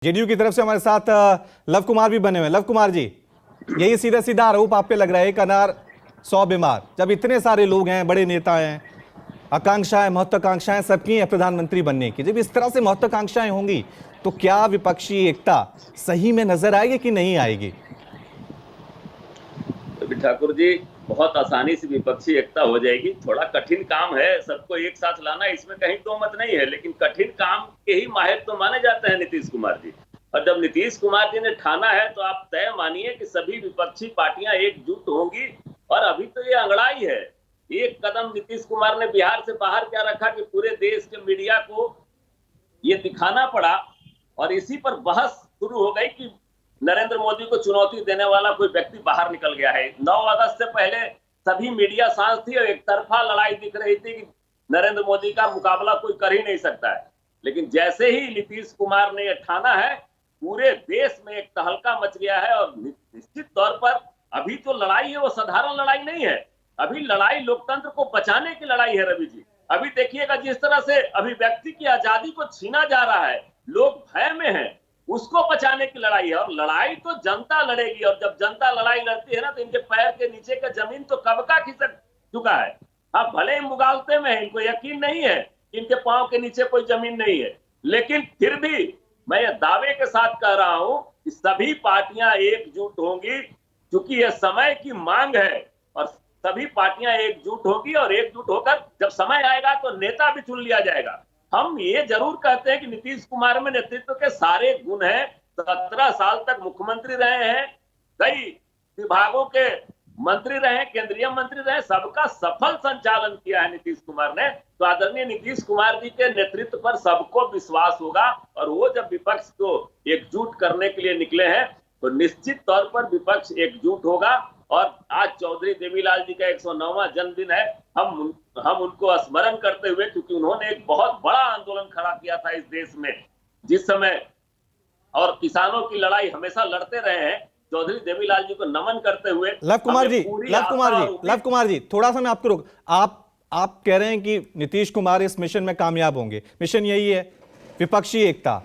JDU की तरफ से हमारे साथ लव कुमार भी बने हुए हैं। लव कुमार जी, यही सीधा सीधा आरोप आप पे लग रहा है, एक अनार 100 बीमार। जब इतने सारे लोग हैं, बड़े नेता हैं, आकांक्षाएं महत्वाकांक्षाएं सबकी हैं प्रधानमंत्री बनने की, जब इस तरह से महत्वाकांक्षाएं होंगी तो क्या विपक्षी एकता सही में नजर आएगी कि नहीं आएगी? रवि ठाकुर जी, बहुत आसानी से विपक्षी एकता हो जाएगी। थोड़ा कठिन काम है सबको एक साथ लाना, इसमें कहीं दो मत नहीं है, लेकिन कठिन काम के ही माहिर तो माने जाते हैं नीतीश कुमार जी। और जब नीतीश कुमार जी ने ठाना है तो आप तय मानिए कि सभी विपक्षी पार्टियां एकजुट होंगी। और अभी तो ये अंगड़ाई है। एक कदम नीतीश कुमार ने बिहार से बाहर क्या रखा कि पूरे देश के मीडिया को ये दिखाना पड़ा, और इसी पर बहस शुरू हो गई कि नरेंद्र मोदी को चुनौती देने वाला कोई व्यक्ति बाहर निकल गया है। 9 अगस्त से पहले सभी मीडिया शांत थी और एक तरफा लड़ाई दिख रही थी कि नरेंद्र मोदी का मुकाबला कोई कर ही नहीं सकता है। लेकिन जैसे ही नीतीश कुमार ने यह ठाना है, पूरे देश में एक तहलका मच गया है। और निश्चित तौर पर अभी जो लड़ाई है वो साधारण लड़ाई नहीं है। अभी लड़ाई लोकतंत्र को बचाने की लड़ाई है रवि जी। अभी देखिएगा जिस तरह से अभिव्यक्ति की आजादी को छीना जा रहा है, लोग भय में हैं, उसको बचाने की लड़ाई है। और लड़ाई तो जनता लड़ेगी, और जब जनता लड़ाई लड़ती है ना तो इनके पैर के नीचे का जमीन तो कब का खिसक चुका है। हाँ, भले ही मुगालते में है, इनको यकीन नहीं है कि इनके पांव के नीचे कोई जमीन नहीं है, लेकिन फिर भी मैं ये दावे के साथ कह रहा हूं कि सभी पार्टियां एकजुट होंगी, क्योंकि यह समय की मांग है। और सभी पार्टियां एकजुट होगी, और एकजुट होकर जब समय आएगा तो नेता भी चुन लिया जाएगा। हम ये जरूर कहते हैं कि नीतीश कुमार में नेतृत्व के सारे गुण हैं। 17 साल तक मुख्यमंत्री रहे हैं, कई विभागों के मंत्री रहे, केंद्रीय मंत्री रहे, सबका सफल संचालन किया है नीतीश कुमार ने। तो आदरणीय नीतीश कुमार जी के नेतृत्व पर सबको विश्वास होगा। और वो जब विपक्ष को एकजुट करने के लिए निकले हैं तो निश्चित तौर पर विपक्ष एकजुट होगा। और आज चौधरी देवीलाल जी का 109वां जन्मदिन है। हम उनको स्मरण करते हुए, क्योंकि उन्होंने एक बहुत बड़ा आंदोलन खड़ा किया था इस देश में जिस समय, और किसानों की लड़ाई हमेशा लड़ते रहे हैं, चौधरी देवीलाल जी को नमन करते हुए। लव कुमार जी, थोड़ा सा मैं आपको रोक, आप कह रहे हैं कि नीतीश कुमार इस मिशन में कामयाब होंगे, मिशन यही है विपक्षी एकता।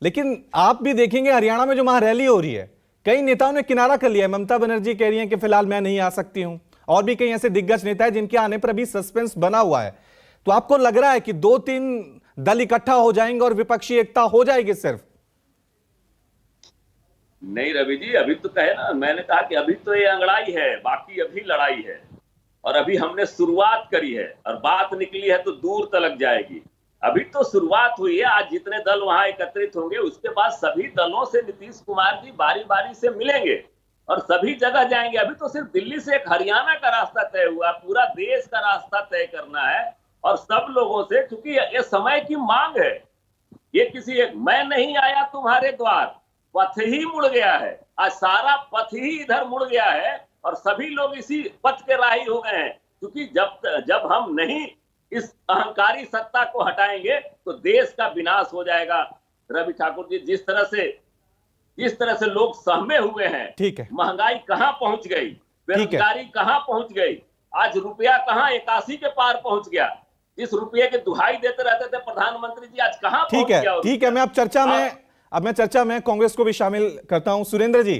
लेकिन आप भी देखेंगे हरियाणा में जो वहां रैली हो रही है, कई नेताओं ने किनारा कर लिया है। ममता बनर्जी कह रही हैं कि फिलहाल मैं नहीं आ सकती हूं, और भी कई ऐसे दिग्गज नेता हैं जिनके आने पर अभी सस्पेंस बना हुआ है। तो आपको लग रहा है कि 2-3 दल इकट्ठा हो जाएंगे और विपक्षी एकता हो जाएगी सिर्फ? नहीं रवि जी, अभी तो कहे ना, मैंने कहा कि अभी तो ये अंगड़ाई है, बाकी अभी लड़ाई है। और अभी हमने शुरुआत करी है, और बात निकली है तो दूर तलक जाएगी। अभी तो शुरुआत हुई है। आज जितने दल वहां एकत्रित होंगे, उसके बाद सभी दलों से नीतीश कुमार जी बारी बारी से मिलेंगे और सभी जगह जाएंगे। अभी तो सिर्फ दिल्ली से एक हरियाणा का रास्ता तय हुआ, पूरा देश का रास्ता तय करना है। और सब लोगों से, क्योंकि ये समय की मांग है। ये किसी एक मैं नहीं आया तुम्हारे द्वार, पथ ही मुड़ गया है। आज सारा पथ ही इधर मुड़ गया है, और सभी लोग इसी पथ के राही हो गए हैं। क्योंकि जब हम नहीं इस अहंकारी सत्ता को हटाएंगे तो देश का विनाश हो जाएगा। रवि ठाकुर जी, जिस तरह से लोग सहमे हुए हैं, ठीक है, महंगाई कहां पहुंच गई, बेरोजगारी कहां पहुंच गई, आज रुपया कहां 81 के पार पहुंच गया। जिस रुपये की दुहाई देते रहते थे प्रधानमंत्री जी, आज कहां पहुंच गया। ठीक है, मैं चर्चा में कांग्रेस को भी शामिल करता हूं। सुरेंद्र जी,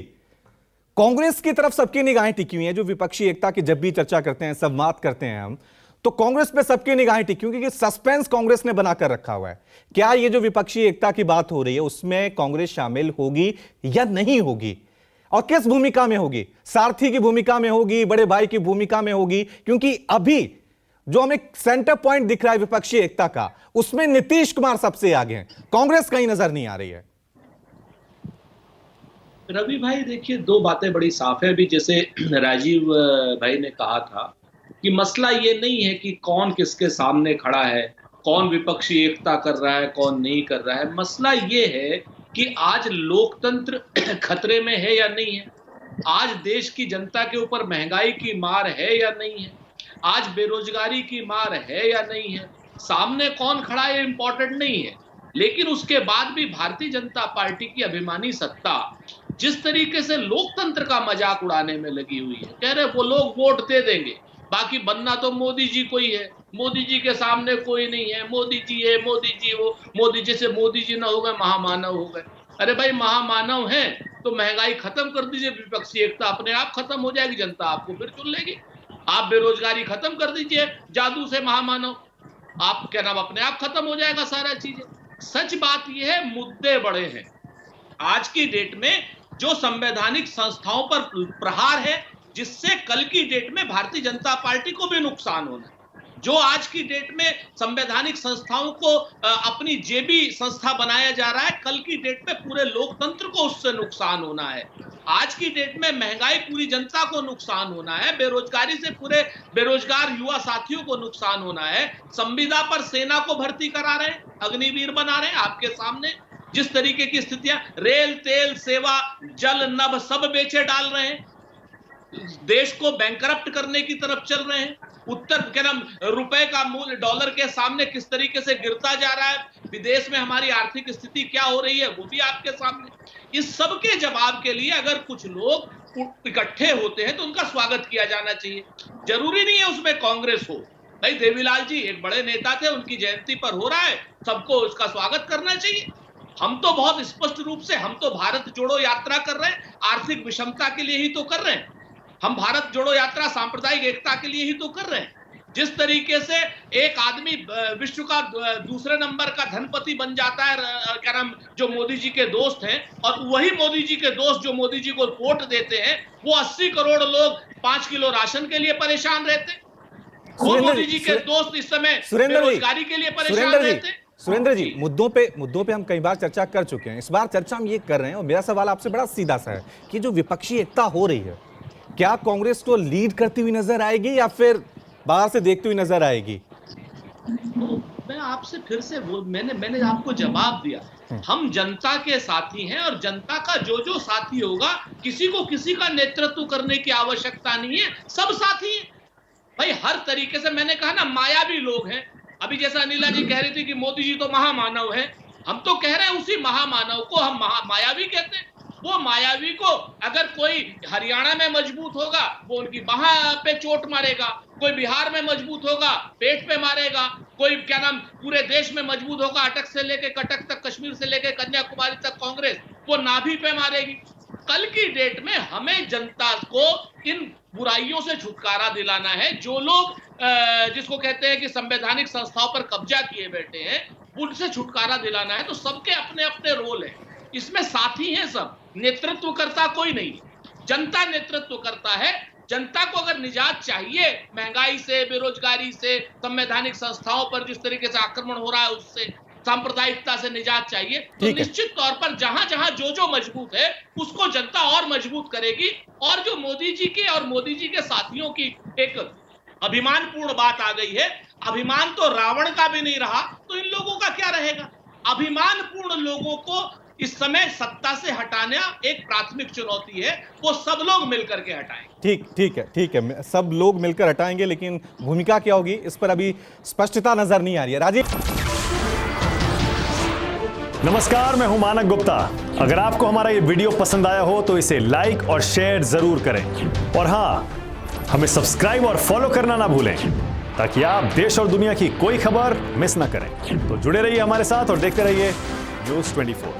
कांग्रेस की तरफ सबकी निगाहें टिकी हुई हैं। जो विपक्षी एकता की जब भी चर्चा करते हैं, संवाद करते हैं हम, तो कांग्रेस पे सबकी निगाहें टिकी, क्योंकि सस्पेंस कांग्रेस ने बनाकर रखा हुआ है। क्या ये जो विपक्षी एकता की बात हो रही है उसमें कांग्रेस शामिल होगी या नहीं होगी, और किस भूमिका में होगी? सारथी की भूमिका में होगी, बड़े भाई की भूमिका में होगी? क्योंकि अभी जो हमें सेंटर पॉइंट दिख रहा है विपक्षी एकता का, उसमें नीतीश कुमार सबसे आगे हैं, कांग्रेस कहीं नजर नहीं आ रही है। रवि भाई देखिए, दो बातें बड़ी साफ है। अभी जैसे राजीव भाई ने कहा था कि मसला ये नहीं है कि कौन किसके सामने खड़ा है, कौन विपक्षी एकता कर रहा है, कौन नहीं कर रहा है। मसला ये है कि आज लोकतंत्र खतरे में है या नहीं है, आज देश की जनता के ऊपर महंगाई की मार है या नहीं है, आज बेरोजगारी की मार है या नहीं है। सामने कौन खड़ा है इंपॉर्टेंट नहीं है, लेकिन उसके बाद भी भारतीय जनता पार्टी की अभिमानी सत्ता जिस तरीके से लोकतंत्र का मजाक उड़ाने में लगी हुई है, कह रहे वो लोग वोट दे देंगे, बाकी बनना तो मोदी जी को ही है, मोदी जी के सामने कोई नहीं है, मोदी जी है, मोदी जी वो, मोदी जी से मोदी जी ना हो गए महामानव हो गए। अरे भाई महामानव हैं तो महंगाई खत्म कर दीजिए, विपक्षी एकता अपने आप खत्म हो जाएगी, जनता आपको फिर चुन लेगी। आप बेरोजगारी खत्म कर दीजिए जादू से महामानव, आप क्या नाम अपने आप खत्म हो जाएगा सारा चीजें। सच बात यह है मुद्दे बड़े हैं आज की डेट में, जो संवैधानिक संस्थाओं पर प्रहार है जिससे कल की डेट में भारतीय जनता पार्टी को भी नुकसान होना है। जो आज की डेट में संवैधानिक संस्थाओं को अपनी जेबी संस्था बनाया जा रहा है, कल की डेट में पूरे लोकतंत्र को उससे नुकसान होना है। आज की डेट में महंगाई पूरी जनता को नुकसान होना है, बेरोजगारी से पूरे बेरोजगार युवा साथियों को नुकसान होना है। संविदा पर सेना को भर्ती करा रहे हैं, अग्निवीर बना रहे हैं आपके सामने। जिस तरीके की स्थितियां, रेल, तेल, सेवा, जल, नभ सब बेचे डाल रहे हैं, देश को बैंकरप्ट करने की तरफ चल रहे हैं। उत्तर क्या नाम रुपए का मूल्य डॉलर के सामने किस तरीके से गिरता जा रहा है, विदेश में हमारी आर्थिक स्थिति क्या हो रही है वो भी आपके सामने। इस सब के जवाब के लिए अगर कुछ लोग इकट्ठे होते हैं तो उनका स्वागत किया जाना चाहिए। जरूरी नहीं है उसमें कांग्रेस हो। भाई देवीलाल जी एक बड़े नेता थे, उनकी जयंती पर हो रहा है, सबको उसका स्वागत करना चाहिए। हम तो बहुत स्पष्ट रूप से, हम तो भारत जोड़ो यात्रा कर रहे हैं, आर्थिक विषमता के लिए ही तो कर रहे हैं। हम भारत जोड़ो यात्रा सांप्रदायिक एकता के लिए ही तो कर रहे हैं। जिस तरीके से एक आदमी विश्व का दूसरे नंबर का धनपति बन जाता है, क्या नाम, जो मोदी जी के दोस्त हैं, और वही मोदी जी के दोस्त जो मोदी जी को वोट देते हैं, वो 80 करोड़ लोग 5 किलो राशन के लिए परेशान रहते हैं। वो मोदी जी के दोस्त इस समय बेरोजगारी के लिए परेशान रहते हैं। सुरेंद्र जी, मुद्दों पे हम कई बार चर्चा कर चुके हैं, इस बार चर्चा हम ये कर रहे हैं और मेरा सवाल आपसे बड़ा सीधा सा है कि जो विपक्षी एकता हो रही है, क्या कांग्रेस को लीड करती हुई नजर आएगी या फिर बाहर से देखती हुई नजर आएगी? मैं आपसे फिर से मैंने आपको जवाब दिया, हम जनता के साथी हैं और जनता का जो जो साथी होगा, किसी को किसी का नेतृत्व करने की आवश्यकता नहीं है, सब साथी हैं भाई। हर तरीके से मैंने कहा ना, मायावी लोग हैं। अभी जैसा अनिला जी कह रही थी कि मोदी जी तो महामानव है, हम तो कह रहे हैं उसी महामानव को हम मायावी कहते हैं। वो मायावी को अगर कोई हरियाणा में मजबूत होगा वो उनकी बाह पे चोट मारेगा, कोई बिहार में मजबूत होगा पेट पे मारेगा, कोई क्या नाम पूरे देश में मजबूत होगा, अटक से लेके कटक तक, कश्मीर से लेके कन्याकुमारी तक कांग्रेस, वो नाभि पे मारेगी। कल की डेट में हमें जनता को इन बुराइयों से छुटकारा दिलाना है। जो लोग जिसको कहते हैं कि संवैधानिक संस्थाओं पर कब्जा किए बैठे हैं, उनसे छुटकारा दिलाना है। तो सबके अपने अपने रोल है, इसमें साथी हैं सब, नेतृत्व करता कोई नहीं, जनता नेतृत्व करता है। जनता को अगर निजात चाहिए महंगाई से, बेरोजगारी से, संवैधानिक संस्थाओं पर जिस तरीके से आक्रमण हो रहा है उससे, सांप्रदायिकता से निजात चाहिए, तो निश्चित तौर पर जहां जहां जो जो मजबूत है उसको जनता और मजबूत करेगी। और जो मोदी जी के और मोदी जी के साथियों की एक अभिमानपूर्ण बात आ गई है, अभिमान तो रावण का भी नहीं रहा, तो इन लोगों का क्या रहेगा। अभिमानपूर्ण लोगों को इस समय सत्ता से हटाना एक प्राथमिक चुनौती है, वो सब लोग मिलकर के हटाएंगे। ठीक है, सब लोग मिलकर हटाएंगे, लेकिन भूमिका क्या होगी इस पर अभी स्पष्टता नजर नहीं आ रही है। राजीव, नमस्कार, मैं हूं मानक गुप्ता। अगर आपको हमारा ये वीडियो पसंद आया हो तो इसे लाइक और शेयर जरूर करें, और हां, हमें सब्सक्राइब और फॉलो करना ना भूलें ताकि आप देश और दुनिया की कोई खबर मिस ना करें। तो जुड़े रहिए हमारे साथ और देखते रहिए न्यूज़ 24।